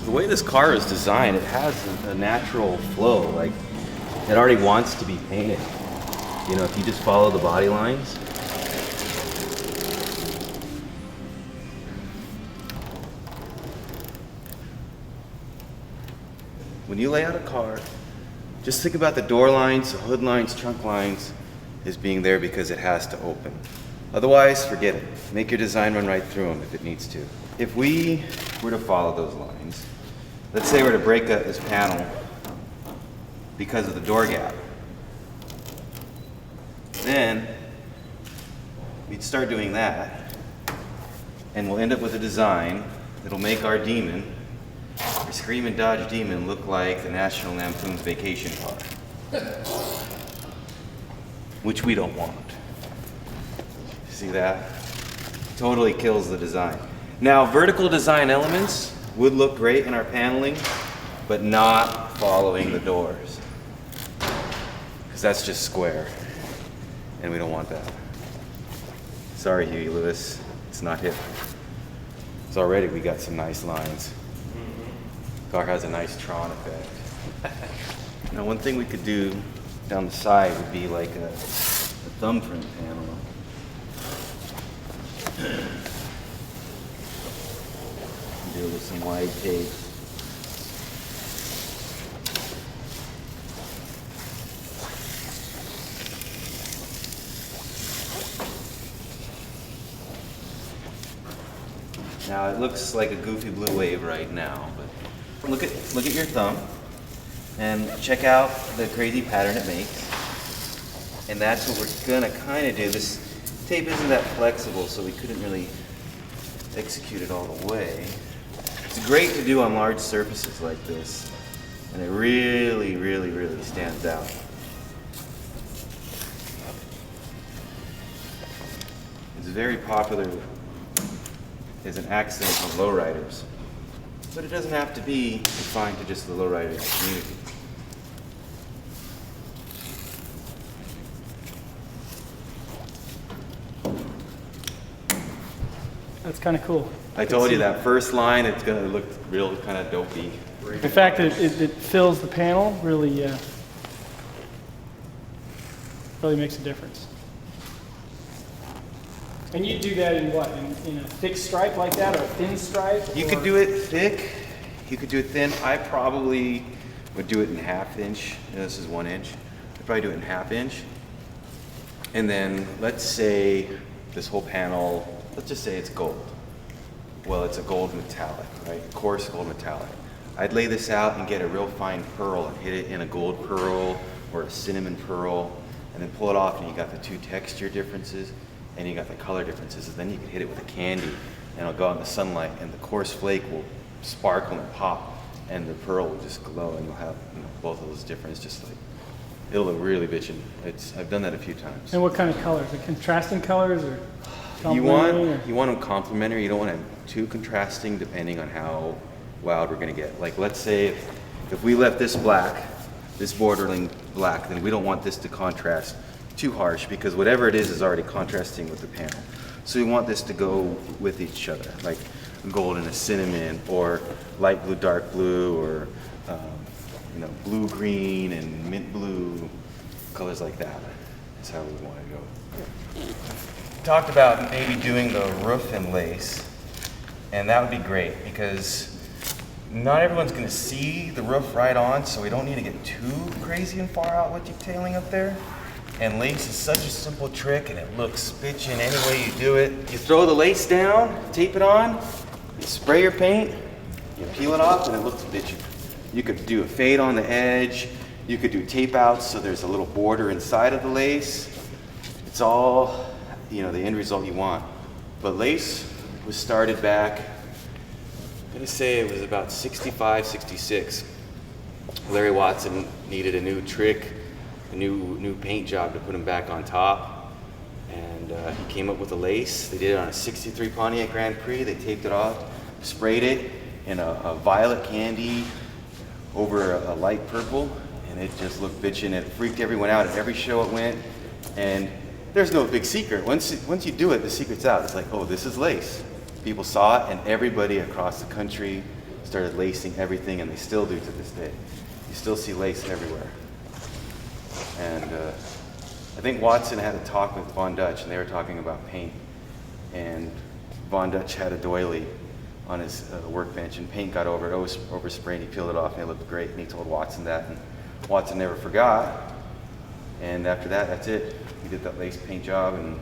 The way this car is designed, it has a natural flow. Like, it already wants to be painted. You know, if you just follow the body lines. When you lay out a car, just think about the door lines, the hood lines, trunk lines as being there because it has to open. Otherwise, forget it. Make your design run right through them if it needs to. If we were to follow those lines, let's say we're to break up this panel because of the door gap. Then we'd start doing that, and we'll end up with a design that'll make our Demon, our Scream and Dodge Demon, look like the National Lampoon's Vacation car, which we don't want. See that? Totally kills the design. Now, vertical design elements would look great in our paneling, but not following the doors, because that's just square, and we don't want that. Sorry, Huey Lewis, it's not hip. It's already, we got some nice lines. Car has a nice Tron effect. Now, one thing we could do down the side would be like a thumbprint panel. Deal with some wide tape. Now it looks like a goofy blue wave right now, but look at your thumb and check out the crazy pattern it makes. And that's what we're gonna kind of do. This tape isn't that flexible, so we couldn't really execute it all the way. It's great to do on large surfaces like this, and it really, really, really stands out. It's very popular as an accent on lowriders, but it doesn't have to be confined to just the lowrider community. That's kind of cool. I told you that first line, it's going to look real kind of dopey. The fact that it fills the panel really, really makes a difference. And you do that in what? In a thick stripe like that, or a thin stripe? You could do it thick, you could do it thin. I probably would do it in 1/2 inch. This is 1 inch. I'd probably do it in 1/2 inch. And then let's say this whole panel, let's just say it's gold. Well, it's a gold metallic, right? Coarse gold metallic. I'd lay this out and get a real fine pearl and hit it in a gold pearl or a cinnamon pearl, and then pull it off, and you got the two texture differences and you got the color differences. And then you can hit it with a candy, and it'll go out in the sunlight, and the coarse flake will sparkle and pop, and the pearl will just glow, and you'll have, you know, both of those differences. Just like, it'll look really bitchin'. I've done that a few times. And what kind of colors? Are contrasting colors or? You want them complementary. You don't want them too contrasting, depending on how wild we're gonna get. Like, let's say if we left this black, this bordering black, then we don't want this to contrast too harsh, because whatever it is already contrasting with the panel. So we want this to go with each other, like gold and a cinnamon, or light blue, dark blue, or you know, blue green and mint blue, colors like that. That's how we want to go. Talked about maybe doing the roof and lace, and that would be great because not everyone's going to see the roof right on, so we don't need to get too crazy and far out with detailing up there. And lace is such a simple trick, and it looks bitchin' any way you do it. You throw the lace down, tape it on, you spray your paint, you peel it off, and it looks bitchin'. You could do a fade on the edge, you could do tape outs so there's a little border inside of the lace. It's all, you know, the end result you want. But lace was started back, I'm gonna say it was about 65, 66. Larry Watson needed a new trick, a new paint job to put him back on top, and he came up with a lace. They did it on a 63 Pontiac Grand Prix. They taped it off, sprayed it in a violet candy over a light purple, and it just looked bitchin'. It freaked everyone out at every show it went, and there's no big secret. Once you do it, the secret's out. It's like, oh, this is lace. People saw it, and everybody across the country started lacing everything, and they still do to this day. You still see lace everywhere. And I think Watson had a talk with Von Dutch, and they were talking about paint. And Von Dutch had a doily on his workbench, and paint got over it. It was oversprayed. He peeled it off, and it looked great. And he told Watson that, and Watson never forgot. And after that, that's it. He did that lace paint job and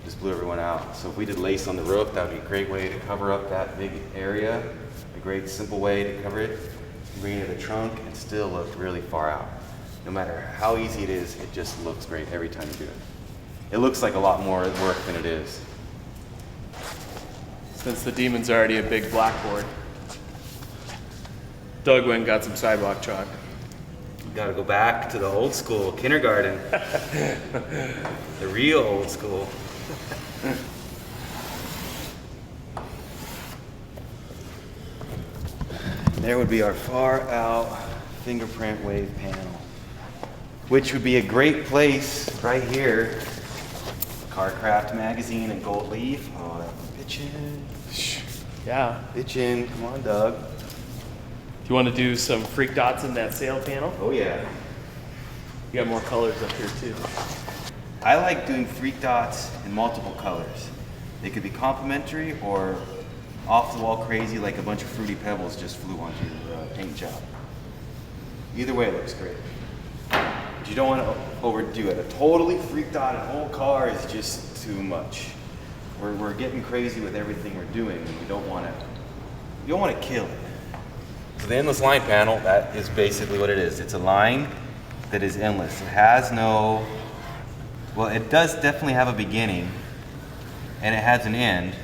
just blew everyone out. So if we did lace on the roof, that would be a great way to cover up that big area. A great simple way to cover it. Bring it to the trunk and still look really far out. No matter how easy it is, it just looks great every time you do it. It looks like a lot more work than it is. Since the Demon's already a big blackboard, Doug went and got some sidewalk chalk. Gotta go back to the old school, kindergarten. The real old school. There would be our far out fingerprint wave panel, which would be a great place right here. Carcraft magazine and gold leaf. Oh, that one pitching. Yeah. Pitching. Come on, Doug. Do you want to do some freak dots in that sail panel? Oh yeah. You got more colors up here too. I like doing freak dots in multiple colors. They could be complementary or off the wall crazy, like a bunch of fruity pebbles just flew onto your paint job. Either way, it looks great. But you don't want to overdo it. A totally freak dot in a whole car is just too much. We're getting crazy with everything we're doing, and you don't want to kill it. So the endless line panel, that is basically what it is. It's a line that is endless. It has no, well, it does definitely have a beginning, and it has an end,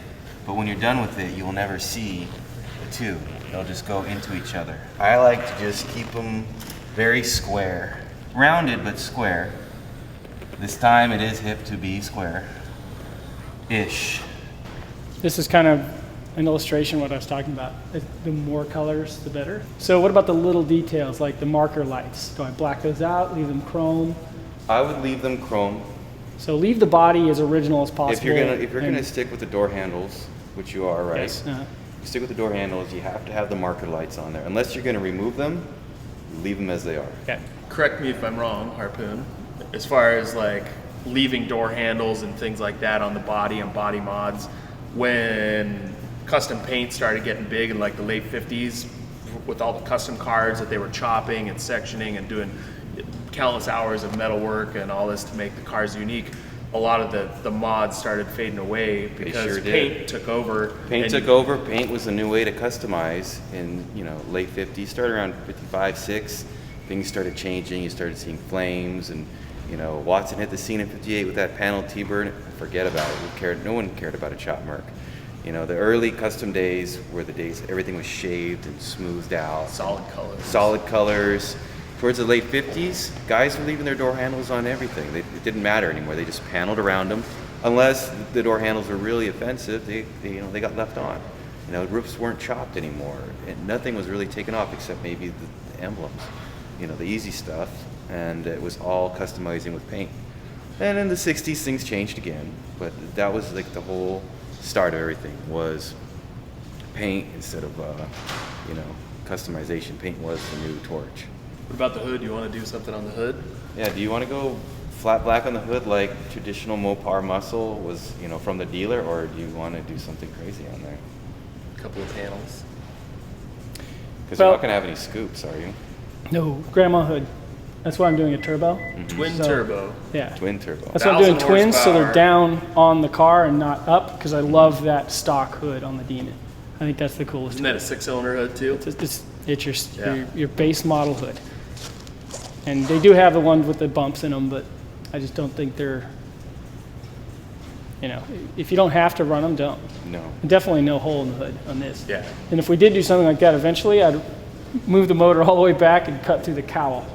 but when you're done with it, you will never see the two. They'll just go into each other. I like to just keep them very square. Rounded, but square. This time it is hip to be square-ish. This is kind of an illustration of what I was talking about. The more colors, the better. So what about the little details, like the marker lights? Do I black those out, leave them chrome? I would leave them chrome. So leave the body as original as possible. If you're gonna stick with the door handles, which you are, right? Yes. You stick with the door handles, you have to have the marker lights on there. Unless you're gonna remove them, leave them as they are. Okay. Correct me if I'm wrong, Harpoon. As far as like leaving door handles and things like that on the body and body mods, when custom paint started getting big in like the late 50s with all the custom cards that they were chopping and sectioning and doing countless hours of metal work and all this to make the cars unique, a lot of the mods started fading away because sure paint took over. Paint took over. Paint was a new way to customize in, late 50s, started around 55, 6. Things started changing. You started seeing flames, and Watson hit the scene in 58 with that panel T-burn. Forget about it. No one cared about a chop merc. The early custom days were the days everything was shaved and smoothed out. Solid colors. Solid colors. Towards the late 50s, guys were leaving their door handles on everything. It didn't matter anymore. They just paneled around them. Unless the door handles were really offensive, they got left on. Roofs weren't chopped anymore, and nothing was really taken off except maybe the emblems, the easy stuff, and it was all customizing with paint. And in the 60s, things changed again, but that was like the whole start of everything was paint instead of, customization. Paint was the new torch. What about the hood? You want to do something on the hood? Yeah, do you want to go flat black on the hood like traditional Mopar muscle was, from the dealer, or do you want to do something crazy on there? A couple of panels. Because you're not going to have any scoops, are you? No, grandma hood. That's why I'm doing a turbo. Twin So- turbo. Yeah. Twin turbo. That's why I'm doing 1,000 twins, so they're horsepower. down on the car and not up, because I love that stock hood on the Demon. I think that's the coolest. Isn't that a 6-cylinder hood too? It's Yeah. your base model hood. And they do have the ones with the bumps in them, but I just don't think they're, if you don't have to run them, don't. No. Definitely no hole in the hood on this. Yeah. And if we did do something like that eventually, I'd move the motor all the way back and cut through the cowl.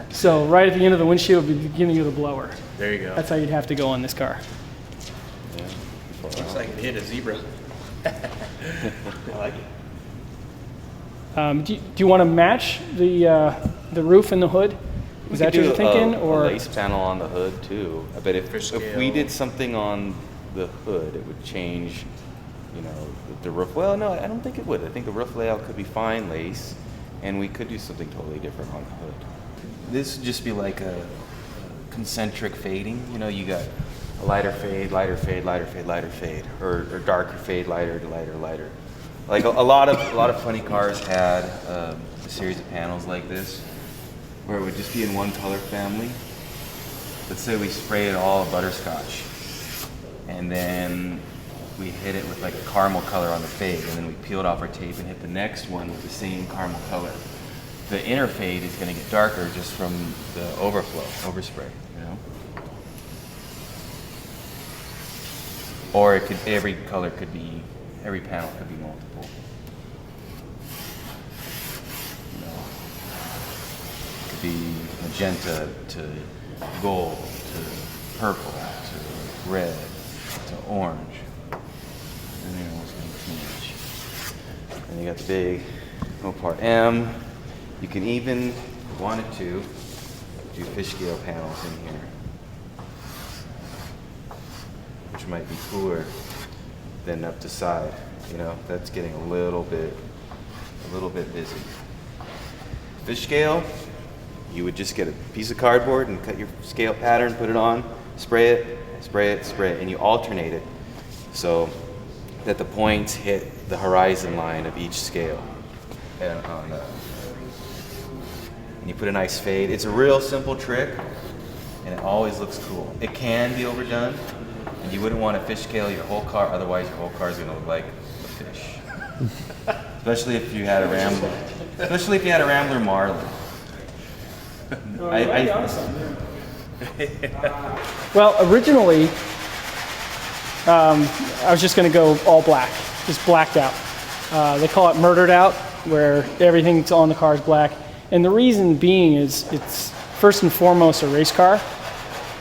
So right at the end of the windshield would be the beginning of the blower. There you go. That's how you'd have to go on this car. Yeah. Looks like it hit a zebra. I like it. Do you want to match the roof and the hood? Is that what you're thinking? Or a lace panel on the hood too. I bet if we scale. did something on the hood, it would change, you know, the roof. Well, no, I don't think it would. I think the roof layout could be fine lace, and we could do something totally different on the hood. This would just be like a concentric fading. You know, you got a lighter fade, lighter fade, lighter fade, lighter fade, or darker fade, lighter to lighter, lighter. Like a lot of funny cars had a series of panels like this, where it would just be in one color family. Let's say we spray it all butterscotch, and then we hit it with like a caramel color on the fade, and then we peeled off our tape and hit the next one with the same caramel color. The inner fade is going to get darker just from the overspray, you know? Or it could, every panel could be multiple. You know, it could be magenta to gold to purple to red to orange. And then what's going to change? And you got the big Mopar M. You can even, if you wanted to, do fish scale panels in here, which might be cooler than up the side. You know, that's getting a little bit busy. Fish scale, you would just get a piece of cardboard and cut your scale pattern, put it on, spray it, spray it, spray it, and you alternate it so that the points hit the horizon line of each scale. And you put a nice fade. It's a real simple trick, and it always looks cool. It can be overdone, and you wouldn't want to fish scale your whole car, otherwise your whole car is going to look like a fish. Especially if you had a Rambler. Especially if you had a Rambler Marlin. well, originally, I was just going to go all black, just blacked out. They call it murdered out, where everything's on the car is black. And the reason being is it's first and foremost a race car.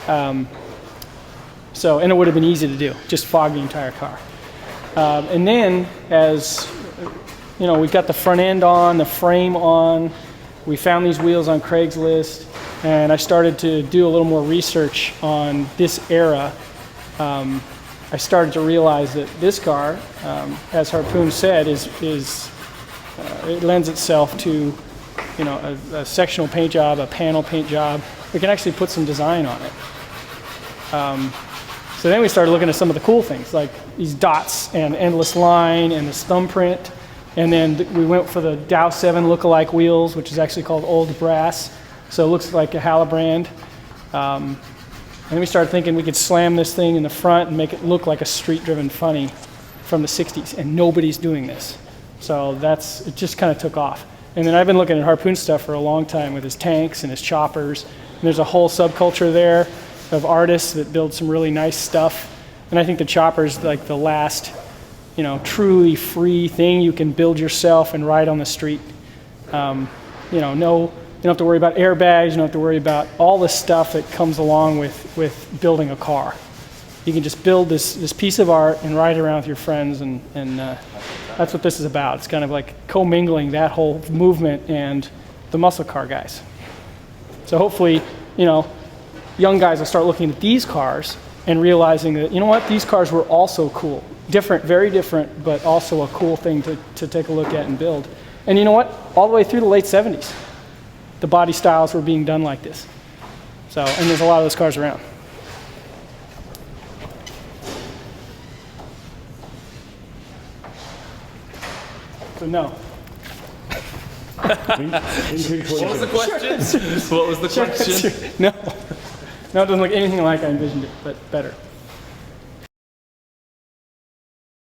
And it would have been easy to do, just fog the entire car. And then as, you know, we got the front end on, the frame on, we found these wheels on Craigslist, and I started to do a little more research on this era. I started to realize that this car, as Harpoon said, it lends itself to, you know, a sectional paint job, a panel paint job. We can actually put some design on it. So then we started looking at some of the cool things, like these dots and endless line and this thumbprint. And then we went for the Dow 7 lookalike wheels, which is actually called old brass. So it looks like a Halabrand. And then we started thinking we could slam this thing in the front and make it look like a street-driven funny from the 60s. And nobody's doing this. So it just kind of took off. And then I've been looking at Harpoon stuff for a long time with his tanks and his choppers. And there's a whole subculture there of artists that build some really nice stuff. And I think the chopper's like the last, you know, truly free thing you can build yourself and ride on the street. You know, you don't have to worry about airbags. You don't have to worry about all the stuff that comes along with building a car. You can just build this piece of art and ride around with your friends, and that's what this is about. It's kind of like commingling that whole movement and the muscle car guys. So hopefully, you know, young guys will start looking at these cars and realizing that, you know what, these cars were also cool. Different, very different, but also a cool thing to take a look at and build. And you know what? All the way through the late 70s, the body styles were being done like this. So, and there's a lot of those cars around. So no. What was the question? What was the question? No, it doesn't look anything like I envisioned it, but better.